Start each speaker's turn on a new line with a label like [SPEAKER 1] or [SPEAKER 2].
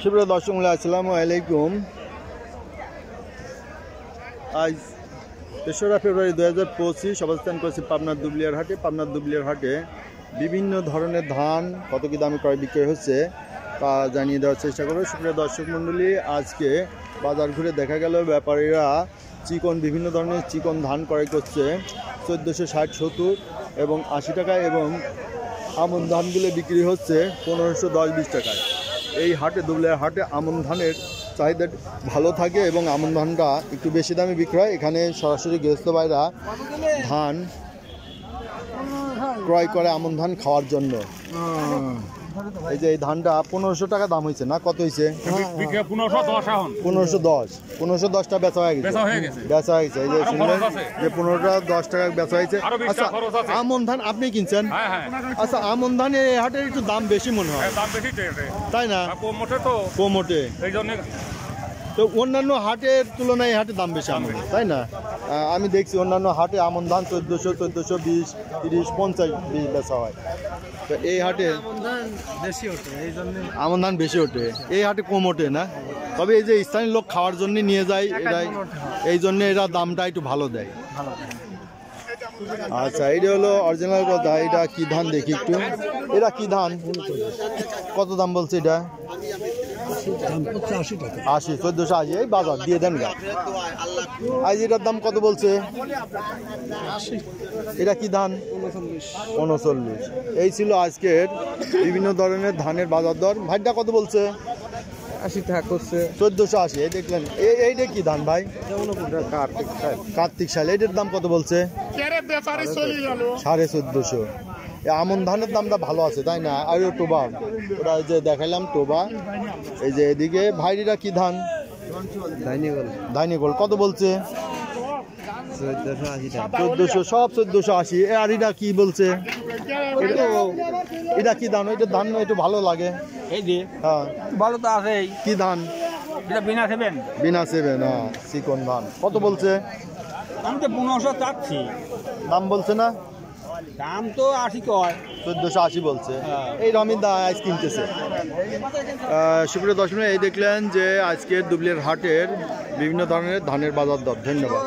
[SPEAKER 1] সুপ্রিয় দর্শক মূল্য আসসালামু আলাইকুম। আজ ৩রা ফেব্রুয়ারি 2025 অবস্থান করছি পাবনার দুবলিয়ার হাটে। পাবনার দুবলিয়ার হাটে বিভিন্ন ধরনের ধান কত কি দামে ক্রয় বিক্রয় হচ্ছে তা জানিয়ে দেওয়ার চেষ্টা করব। সুপ্রিয় দর্শক মণ্ডলী, আজকে বাজার ঘুরে দেখা গেল ব্যাপারীরা বিভিন্ন ধরনের চিকন ধান ক্রয় করছে 1460-70 এবং 80 টাকায়, এবং আমন ধানগুলো বিক্রি হচ্ছে 1510-20 টাকায়। এই হাটে, দুবলিয়ার হাটে আমন ধানের চাহিদা ভালো থাকে এবং আমন ধানটা একটু বেশি দামে বিক্রি হয়। এখানে সরাসরি গৃহস্থ ভাইরা ধান ক্রয় করে আমন ধান খাওয়ার জন্য। এই যে এই ধানটা 1500 টাকা দাম হয়েছে না, কত হয়েছে? 1510টা বেচা হয়ে গেছে। এই যে শুনলেন যে 1510 টাকা বেচা হয়েছে। আচ্ছা, আমন ধান আপনি কিনছেন? আচ্ছা, আমন ধান এই হাটের একটু দাম বেশি মনে হয়, তাই না? কোমোটে তো অন্যান্য হাটের তুলনায় এই হাটে দাম বেশি আমন, তাই না? আমি দেখছি অন্যান্য হাটে আমন ধান 1420, 30, 50 বেচা হয়। তো এই হাটে আমন ধান বেশি ওঠে, এই হাটে কম ওঠে না। তবে এই যে স্থানীয় লোক খাওয়ার জন্য নিয়ে যায়, এটাই এই জন্য এরা দামটা একটু ভালো দেয়। আচ্ছা, এটা হলো অরিজিনাল কথা। এটা কি ধান দেখি একটু, এটা কি ধান, কত দাম বলছে এটা? 80, 1480। এই বাজার দিয়ে দেন গা। আজ এটার দাম কত বলছে? এটা কি ধান? 39। এই ছিল আজকের বিভিন্ন ধরনের ধানের বাজার দর। ভাইটা কত বলছে?
[SPEAKER 2] 80 টাকা করছে।
[SPEAKER 1] 1480। এই দেখলেন, এইটা কি ধান ভাই? কার্তিক শাল। এটার দাম কত বলছে? 1450। আমন ধানের দামটা ভালো আছে, তাই না? আর টোবা, ওরা যে দেখাইলাম টোবা। এই যে এদিকে ভাইরিরা কি ধান? ধাইনিগোল। কত বলছে? 1480। সব 1480। আর এটা কি বলছে? এটা কি ধান? এটা ধান একটু ভালো লাগে।
[SPEAKER 2] এই যে
[SPEAKER 1] হ্যাঁ,
[SPEAKER 2] ভালো তো আছে।
[SPEAKER 1] কি ধান?
[SPEAKER 2] এটা বিনা 7।
[SPEAKER 1] বিনা 7। হ্যাঁ, চিকন ধান। কত বলছে?
[SPEAKER 2] আমি তো 1500 চাচ্ছি।
[SPEAKER 1] দাম বলছে না?
[SPEAKER 2] দাম তো 80 কয়।
[SPEAKER 1] 1480 বলছে। এই রমির আজ কিনতেছে। সুপ্রিয় দর্শক, এই দেখলেন যে আজকের দুবলিয়ার হাটের বিভিন্ন ধরনের ধানের বাজার দর। ধন্যবাদ।